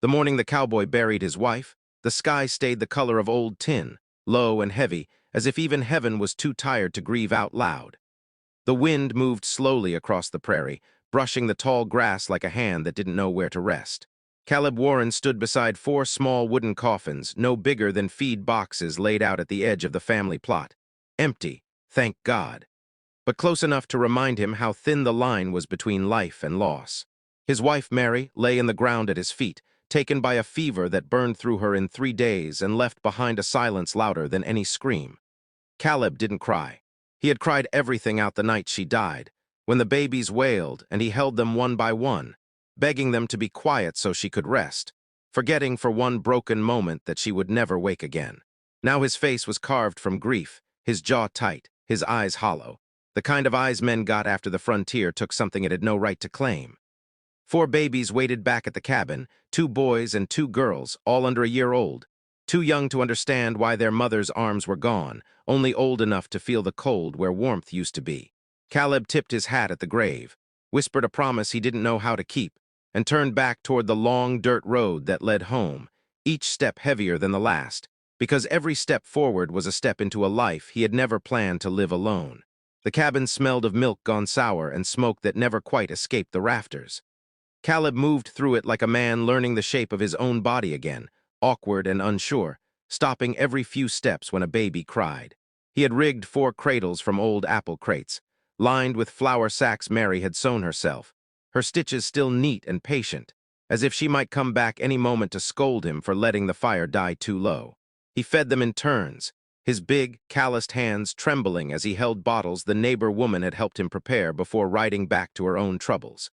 The morning the cowboy buried his wife, the sky stayed the color of old tin, low and heavy, as if even heaven was too tired to grieve out loud. The wind moved slowly across the prairie, brushing the tall grass like a hand that didn't know where to rest. Caleb Warren stood beside four small wooden coffins, no bigger than feed boxes laid out at the edge of the family plot. Empty, thank God, but close enough to remind him how thin the line was between life and loss. His wife, Mary, lay in the ground at his feet, taken by a fever that burned through her in 3 days and left behind a silence louder than any scream. Caleb didn't cry. He had cried everything out the night she died, when the babies wailed and he held them one by one, begging them to be quiet so she could rest, forgetting for one broken moment that she would never wake again. Now his face was carved from grief, his jaw tight, his eyes hollow, the kind of eyes men got after the frontier took something it had no right to claim. 4 babies waited back at the cabin, 2 boys and 2 girls, all under a year old, too young to understand why their mother's arms were gone, only old enough to feel the cold where warmth used to be. Caleb tipped his hat at the grave, whispered a promise he didn't know how to keep, and turned back toward the long dirt road that led home, each step heavier than the last, because every step forward was a step into a life he had never planned to live alone. The cabin smelled of milk gone sour and smoke that never quite escaped the rafters. Caleb moved through it like a man learning the shape of his own body again, awkward and unsure, stopping every few steps when a baby cried. He had rigged 4 cradles from old apple crates, lined with flour sacks Mary had sewn herself, her stitches still neat and patient, as if she might come back any moment to scold him for letting the fire die too low. He fed them in turns, his big, calloused hands trembling as he held bottles the neighbor woman had helped him prepare before riding back to her own troubles.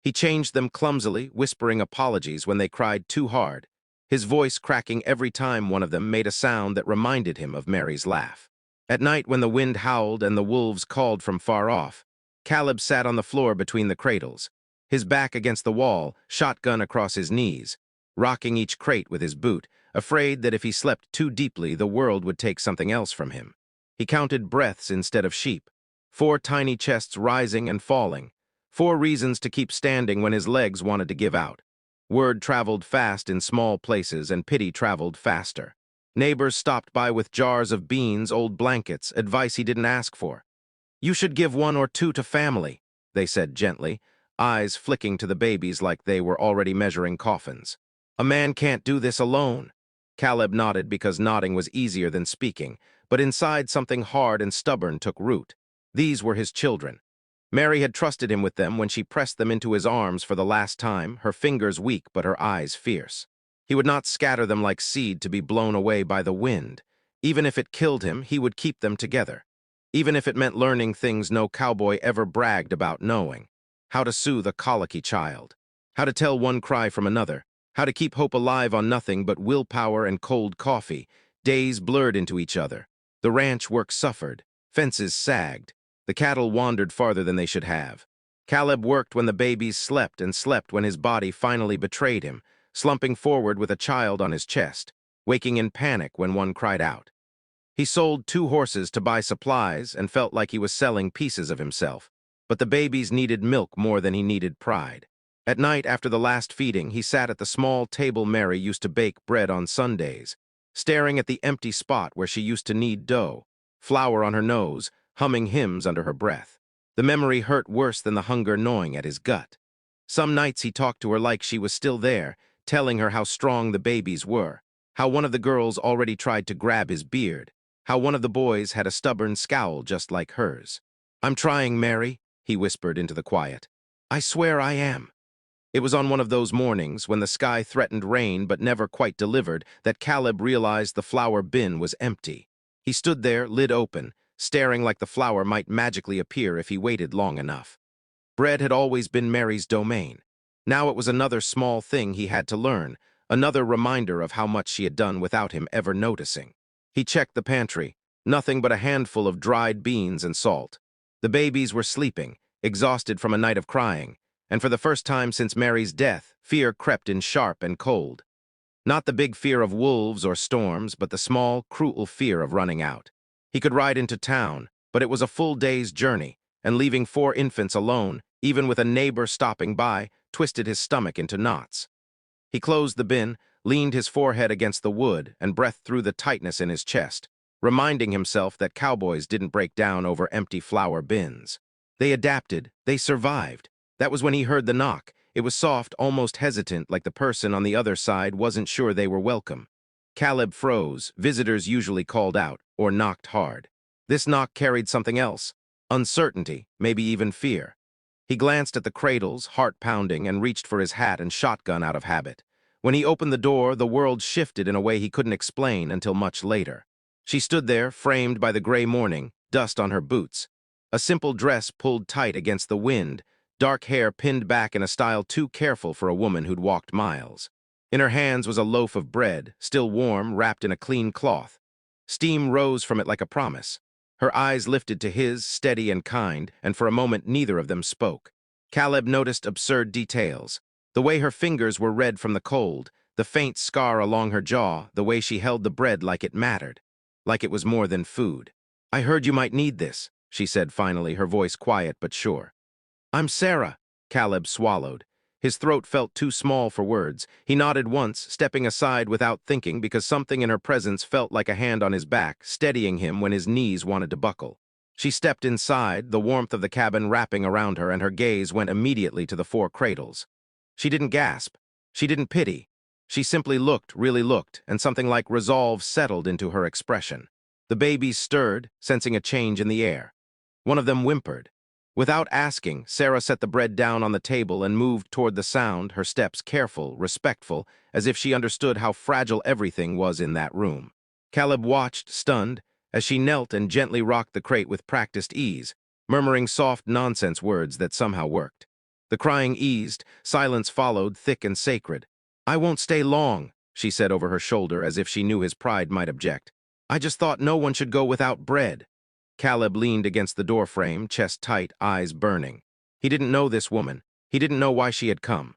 He changed them clumsily, whispering apologies when they cried too hard, his voice cracking every time one of them made a sound that reminded him of Mary's laugh. At night, when the wind howled and the wolves called from far off, Caleb sat on the floor between the cradles, his back against the wall, shotgun across his knees, rocking each crate with his boot, afraid that if he slept too deeply, the world would take something else from him. He counted breaths instead of sheep, 4 tiny chests rising and falling, 4 reasons to keep standing when his legs wanted to give out. Word traveled fast in small places and pity traveled faster. Neighbors stopped by with jars of beans, old blankets, advice he didn't ask for. "You should give 1 or 2 to family," they said gently, eyes flicking to the babies like they were already measuring coffins. "A man can't do this alone." Caleb nodded because nodding was easier than speaking, but inside something hard and stubborn took root. These were his children. Mary had trusted him with them when she pressed them into his arms for the last time, her fingers weak but her eyes fierce. He would not scatter them like seed to be blown away by the wind. Even if it killed him, he would keep them together. Even if it meant learning things no cowboy ever bragged about knowing. How to soothe a colicky child. How to tell one cry from another. How to keep hope alive on nothing but willpower and cold coffee. Days blurred into each other. The ranch work suffered. Fences sagged. The cattle wandered farther than they should have. Caleb worked when the babies slept and slept when his body finally betrayed him, slumping forward with a child on his chest, waking in panic when one cried out. He sold 2 horses to buy supplies and felt like he was selling pieces of himself, but the babies needed milk more than he needed pride. At night, after the last feeding, he sat at the small table Mary used to bake bread on Sundays, staring at the empty spot where she used to knead dough, flour on her nose, humming hymns under her breath. The memory hurt worse than the hunger gnawing at his gut. Some nights he talked to her like she was still there, telling her how strong the babies were, how one of the girls already tried to grab his beard, how one of the boys had a stubborn scowl just like hers. "I'm trying, Mary," he whispered into the quiet. "I swear I am." It was on one of those mornings, when the sky threatened rain but never quite delivered, that Caleb realized the flour bin was empty. He stood there, lid open, staring like the flour might magically appear if he waited long enough. Bread had always been Mary's domain. Now it was another small thing he had to learn, another reminder of how much she had done without him ever noticing. He checked the pantry, nothing but a handful of dried beans and salt. The babies were sleeping, exhausted from a night of crying, and for the first time since Mary's death, fear crept in sharp and cold. Not the big fear of wolves or storms, but the small, cruel fear of running out. He could ride into town, but it was a full day's journey, and leaving 4 infants alone, even with a neighbor stopping by, twisted his stomach into knots. He closed the bin, leaned his forehead against the wood, and breathed through the tightness in his chest, reminding himself that cowboys didn't break down over empty flour bins. They adapted, they survived. That was when he heard the knock. It was soft, almost hesitant, like the person on the other side wasn't sure they were welcome. Caleb froze. Visitors usually called out, or knocked hard. This knock carried something else. Uncertainty, maybe even fear. He glanced at the cradles, heart pounding, and reached for his hat and shotgun out of habit. When he opened the door, the world shifted in a way he couldn't explain until much later. She stood there, framed by the gray morning, dust on her boots. A simple dress pulled tight against the wind, dark hair pinned back in a style too careful for a woman who'd walked miles. In her hands was a loaf of bread, still warm, wrapped in a clean cloth. Steam rose from it like a promise. Her eyes lifted to his, steady and kind, and for a moment neither of them spoke. Caleb noticed absurd details. The way her fingers were red from the cold, the faint scar along her jaw, the way she held the bread like it mattered, like it was more than food. "I heard you might need this," she said finally, her voice quiet but sure. "I'm Sarah." Caleb swallowed. His throat felt too small for words. He nodded once, stepping aside without thinking because something in her presence felt like a hand on his back, steadying him when his knees wanted to buckle. She stepped inside, the warmth of the cabin wrapping around her, and her gaze went immediately to the 4 cradles. She didn't gasp. She didn't pity. She simply looked, really looked, and something like resolve settled into her expression. The babies stirred, sensing a change in the air. One of them whimpered. Without asking, Sarah set the bread down on the table and moved toward the sound, her steps careful, respectful, as if she understood how fragile everything was in that room. Caleb watched, stunned, as she knelt and gently rocked the crate with practiced ease, murmuring soft nonsense words that somehow worked. The crying eased, silence followed, thick and sacred. "I won't stay long," she said over her shoulder as if she knew his pride might object. "I just thought no one should go without bread." Caleb leaned against the doorframe, chest tight, eyes burning. He didn't know this woman. He didn't know why she had come.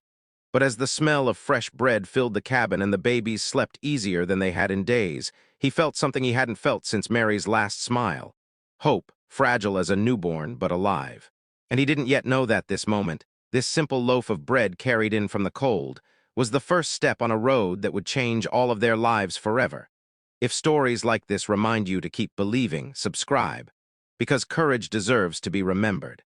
But as the smell of fresh bread filled the cabin and the babies slept easier than they had in days, he felt something he hadn't felt since Mary's last smile. Hope, fragile as a newborn, but alive. And he didn't yet know that this moment, this simple loaf of bread carried in from the cold, was the first step on a road that would change all of their lives forever. If stories like this remind you to keep believing, subscribe, because courage deserves to be remembered.